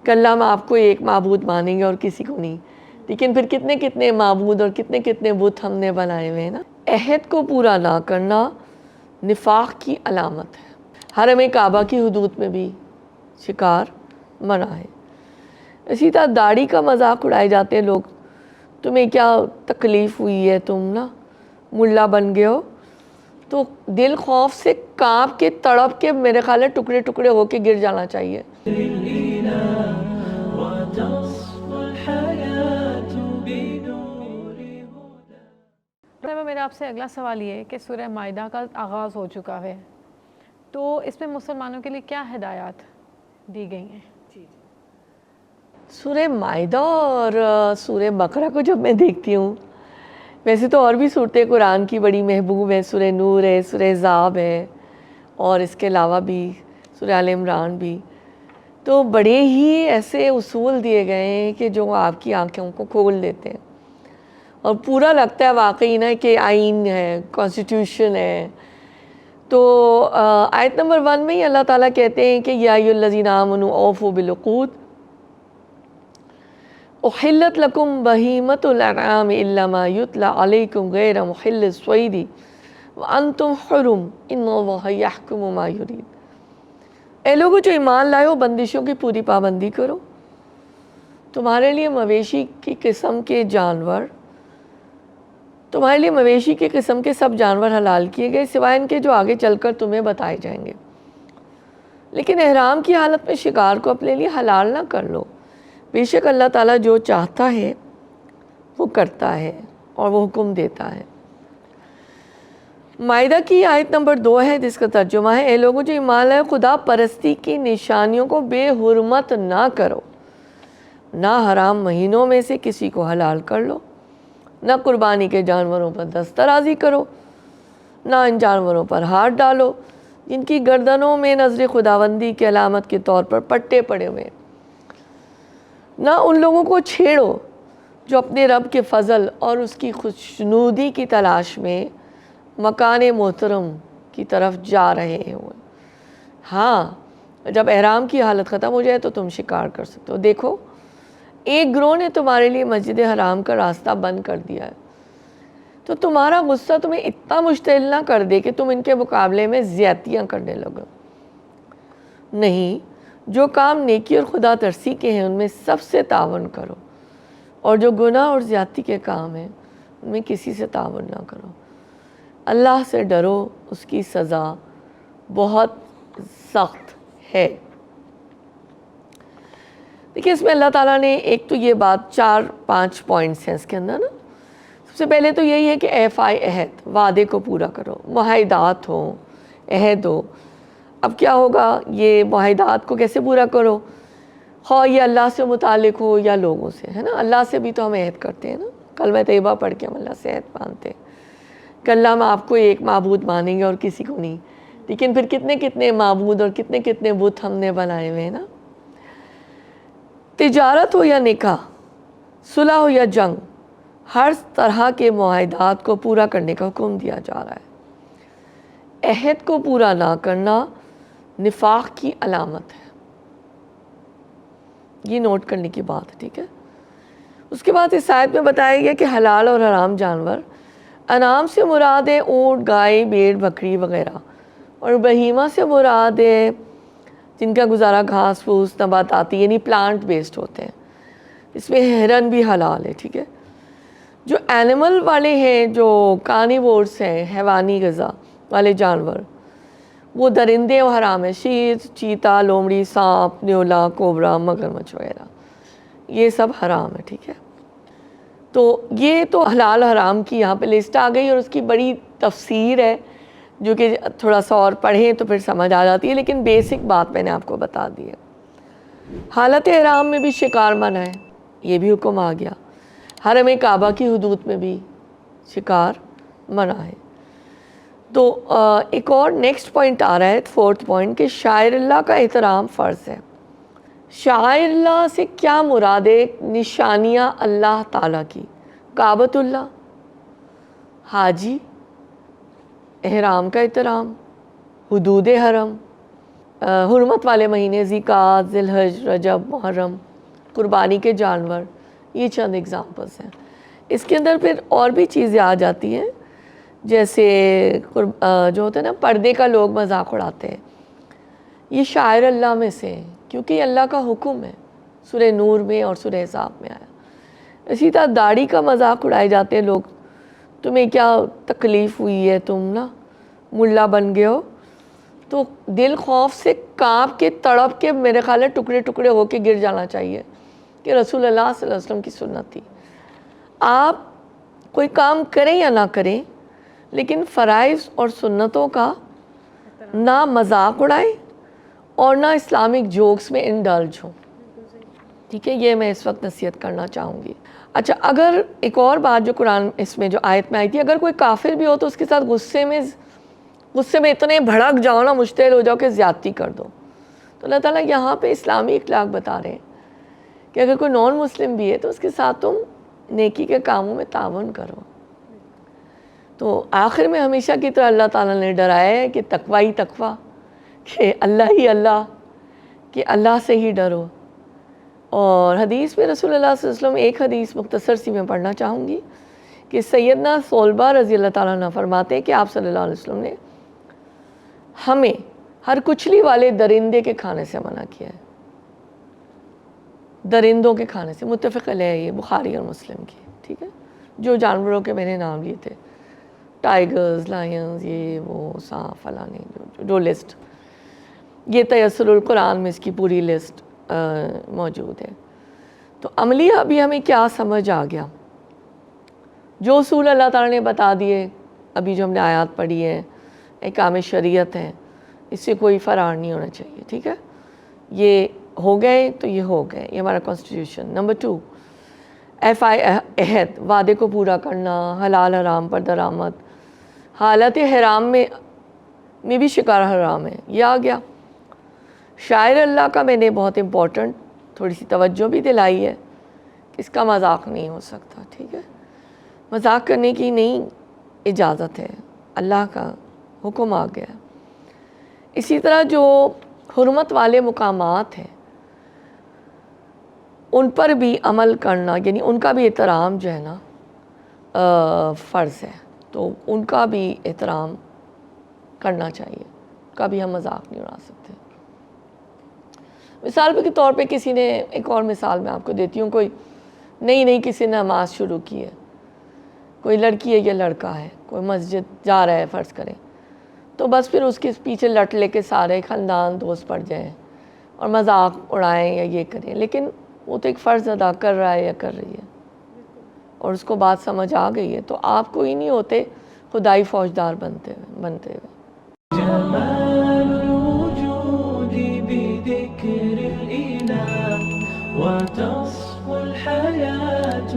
کہ اللہ ہم آپ کو ایک معبود مانیں گے اور کسی کو نہیں، لیکن پھر کتنے کتنے معبود اور کتنے کتنے بت ہم نے بنائے ہوئے ہیں نا۔ عہد کو پورا نہ کرنا نفاق کی علامت ہے۔ حرم کعبہ کی حدود میں بھی شکار منع ہے۔ اسی طرح داڑھی کا مذاق اڑائے جاتے ہیں لوگ، تمہیں کیا تکلیف ہوئی ہے، تم نا ملا بن گئے ہو، تو دل خوف سے کانپ کے تڑپ کے میرے خیال ہے ٹکڑے ٹکڑے ہو کے گر جانا چاہیے۔ میرا آپ سے اگلا سوال یہ ہے کہ سورہ مائدہ کا آغاز ہو چکا ہے، تو اس میں مسلمانوں کے لیے کیا ہدایات دی گئی ہیں؟ سورہ مائدہ اور سورہ بقرہ کو جب میں دیکھتی ہوں، ویسے تو اور بھی صورتیں قرآن کی بڑی محبوب ہیں، سورہ نور ہے، سورہ احزاب ہے، اور اس کے علاوہ بھی سورہ آل عمران بھی، تو بڑے ہی ایسے اصول دیے گئے ہیں کہ جو آپ کی آنکھوں کو کھول دیتے ہیں، اور پورا لگتا ہے واقعی نا کہ آئین ہے، کانسٹیٹیوشن ہے۔ تو آیت نمبر 1 میں ہی اللہ تعالیٰ کہتے ہیں کہ یا ایھا الذین آمنوا اوفوا بالعقود احلت لکم بہیمۃ الانعام الا ما یتلی علیکم غیر محل الصید وانتم حرم ان اللہ یحکم ما یرید۔ اے لوگو جو ایمان لائے ہو، بندشوں کی پوری پابندی کرو، تمہارے لیے مویشی کی قسم کے جانور، تمہارے لیے مویشی کی قسم کے سب جانور حلال کیے گئے سوائے ان کے جو آگے چل کر تمہیں بتائے جائیں گے، لیکن احرام کی حالت میں شکار کو اپنے لیے حلال نہ کر لو، بے شک اللہ تعالیٰ جو چاہتا ہے وہ کرتا ہے اور وہ حکم دیتا ہے۔ مائدہ کی آیت نمبر 2 ہے جس کا ترجمہ ہے اے لوگوں جو ایمان لائے خدا پرستی کی نشانیوں کو بے حرمت نہ کرو، نہ حرام مہینوں میں سے کسی کو حلال کر لو، نہ قربانی کے جانوروں پر دسترازی کرو، نہ ان جانوروں پر ہاتھ ڈالو جن کی گردنوں میں نظر خداوندی کی علامت کے طور پر پٹے پڑے ہوئے، نہ ان لوگوں کو چھیڑو جو اپنے رب کے فضل اور اس کی خوشنودی کی تلاش میں مکان محترم کی طرف جا رہے ہوں۔ ہاں، جب احرام کی حالت ختم ہو جائے تو تم شکار کر سکتے ہو۔ دیکھو، ایک گروہ نے تمہارے لیے مسجد حرام کا راستہ بند کر دیا ہے، تو تمہارا غصہ تمہیں اتنا مشتعل نہ کر دے کہ تم ان کے مقابلے میں زیادتیاں کرنے لگو۔ نہیں، جو کام نیکی اور خدا ترسی کے ہیں ان میں سب سے تعاون کرو، اور جو گناہ اور زیادتی کے کام ہیں ان میں کسی سے تعاون نہ کرو۔ اللہ سے ڈرو، اس کی سزا بہت سخت ہے۔ دیکھیے، اس میں اللہ تعالیٰ نے ایک تو یہ بات 4-5 پوائنٹس ہیں اس کے اندر نا۔ سب سے پہلے تو یہی ہے کہ ایفائے عہد، وعدے کو پورا کرو، معاہدات ہوں، عہد ہو۔ اب کیا ہوگا، یہ معاہدات کو کیسے پورا کرو، خواہ یہ اللہ سے متعلق ہو یا لوگوں سے، ہے نا۔ اللہ سے بھی تو ہم عہد کرتے ہیں نا، کلمہ طیبہ پڑھ کے ہم اللہ سے عہد باندھتے ہیں کہ اللہ ہم آپ کو ایک معبود مانیں گے اور کسی کو نہیں، لیکن پھر کتنے کتنے معبود اور کتنے کتنے بت ہم نے بنائے ہوئے ہیں نا۔ تجارت ہو یا نکاح، صلح ہو یا جنگ، ہر طرح کے معاہدات کو پورا کرنے کا حکم دیا جا رہا ہے۔ عہد کو پورا نہ کرنا نفاق کی علامت ہے، یہ نوٹ کرنے کی بات ہے، ٹھیک ہے۔ اس کے بعد اس آیت میں بتایا گیا کہ حلال اور حرام جانور، انعام سے مراد ہے اونٹ، گائے، بھیڑ، بکری وغیرہ، اور بہیمہ سے مراد ہے جن کا گزارا گھاس پھوس نباتاتی یعنی پلانٹ بیسڈ ہوتے ہیں، اس میں ہرن بھی حلال ہے، ٹھیک ہے۔ جو اینیمل والے ہیں، جو کارنیورس ہیں، حیوانی غذا والے جانور، وہ درندے و حرام ہیں، شیر، چیتا، لومڑی، سانپ، نیولا، کوبرا، مگرمچھ وغیرہ، یہ سب حرام ہے، ٹھیک ہے۔ تو یہ تو حلال حرام کی یہاں پہ لسٹ آ گئی، اور اس کی بڑی تفسیر ہے جو کہ تھوڑا سا اور پڑھیں تو پھر سمجھ آ جاتی ہے، لیکن بیسک بات میں نے آپ کو بتا دی ہے۔ حالت احرام میں بھی شکار منع ہے، یہ بھی حکم آ گیا۔ حرم کعبہ کی حدود میں بھی شکار منع ہے۔ تو ایک اور نیکسٹ پوائنٹ آ رہا ہے، 4تھ پوائنٹ، کہ شاعر اللہ کا احترام فرض ہے۔ شاعر اللہ سے کیا مراد ہے؟ نشانیاں اللہ تعالیٰ کی، کعبۃ اللہ، حاجی، احرام کا احترام، حدود حرم، حرمت والے مہینے زکوٰۃ، ذی الحج، رجب، محرم، قربانی کے جانور، یہ چند اگزامپلس ہیں. اس کے اندر پھر اور بھی چیزیں آ جاتی ہیں، جیسے جو ہوتا ہے نا پردے کا لوگ مذاق اڑاتے ہیں، یہ شاعر اللہ میں سے ہیں کیونکہ یہ اللہ کا حکم ہے، سورہ نور میں اور سورہ احزاب میں آیا. اسی طرح داڑھی کا مذاق اڑائے جاتے ہیں لوگ، تمہیں کیا تکلیف ہوئی ہے، تم نا ملا بن گئے ہو. تو دل خوف سے کانپ کے تڑپ کے میرے خیال ہے ٹکڑے ٹکڑے ہو کے گر جانا چاہیے کہ رسول اللہ صلی اللہ علیہ وسلم کی سنت تھی. آپ کوئی کام کریں یا نہ کریں لیکن فرائض اور سنتوں کا نہ مذاق اڑائیں اور نہ اسلامک جوکس میں انڈلج ہوں. ٹھیک ہے، یہ میں اس وقت نصیحت کرنا چاہوں گی. اچھا، اگر ایک اور بات جو قرآن اس میں جو آیت میں آئی تھی، اگر کوئی کافر بھی ہو تو اس کے ساتھ غصے میں اتنے بھڑک جاؤ نا، مشتعل ہو جاؤ کہ زیادتی کر دو. تو اللہ تعالیٰ یہاں پہ اسلامی اخلاق بتا رہے ہیں کہ اگر کوئی نان مسلم بھی ہے تو اس کے ساتھ تم نیکی کے کاموں میں تعاون کرو. تو آخر میں ہمیشہ کی طرح اللہ تعالیٰ نے ڈرایا ہے کہ تقوی ہی تقوی، کہ اللہ ہی اللہ، کہ اللہ سے ہی ڈرو. اور حدیث میں رسول اللہ صلی اللہ علیہ وسلم، ایک حدیث مختصر سی میں پڑھنا چاہوں گی کہ سیدنا ثعلبہ رضی اللہ تعالیٰ عنہ فرماتے ہیں کہ آپ صلی اللہ علیہ وسلم نے ہمیں ہر کچلی والے درندے کے کھانے سے منع کیا ہے. درندوں کے کھانے سے، متفق علیہ یہ بخاری اور مسلم کی. ٹھیک ہے، جو جانوروں کے میں نے نام لیے تھے، ٹائیگرز، لائنز، یہ وہ سانپ فلانے، جو لسٹ، یہ تیسر القرآن میں اس کی پوری لسٹ موجود ہے. تو عملی ابھی ہمیں کیا سمجھ آ گیا؟ جو اصول اللہ تعالیٰ نے بتا دیے، ابھی جو ہم نے آیات پڑھی ہے، احکام شریعت ہیں، اس سے کوئی فرار نہیں ہونا چاہیے. ٹھیک ہے، یہ ہو گئے تو یہ ہو گئے، یہ ہمارا کانسٹیٹیوشن. نمبر 2، عہد، وعدے کو پورا کرنا، حلال حرام پر درآمد، حالت حرام میں بھی شکار حرام ہے، یہ آ گیا. شاعر اللہ کا میں نے بہت امپورٹنٹ تھوڑی سی توجہ بھی دلائی ہے کہ اس کا مذاق نہیں ہو سکتا. ٹھیک ہے، مذاق کرنے کی نہیں اجازت ہے، اللہ کا حکم آ گیا. اسی طرح جو حرمت والے مقامات ہیں ان پر بھی عمل کرنا، یعنی ان کا بھی احترام جو ہے نا فرض ہے، تو ان کا بھی احترام کرنا چاہیے، ان کا بھی ہم مذاق نہیں اڑا سکتے. مثال کے طور پہ کسی نے، ایک اور مثال میں آپ کو دیتی ہوں، کوئی نئی کسی نے نماز شروع کی ہے، کوئی لڑکی ہے یا لڑکا ہے، کوئی مسجد جا رہا ہے فرض کریں، تو بس پھر اس کے پیچھے لٹ لے کے سارے خاندان دوست پڑ جائیں اور مذاق اڑائیں یا یہ کریں. لیکن وہ تو ایک فرض ادا کر رہا ہے یا کر رہی ہے اور اس کو بات سمجھ آ گئی ہے، تو آپ کوئی نہیں ہوتے خدائی فوجدار بنتے ہوئے. جمال الوجود بذكر الإله وتصفو الحياة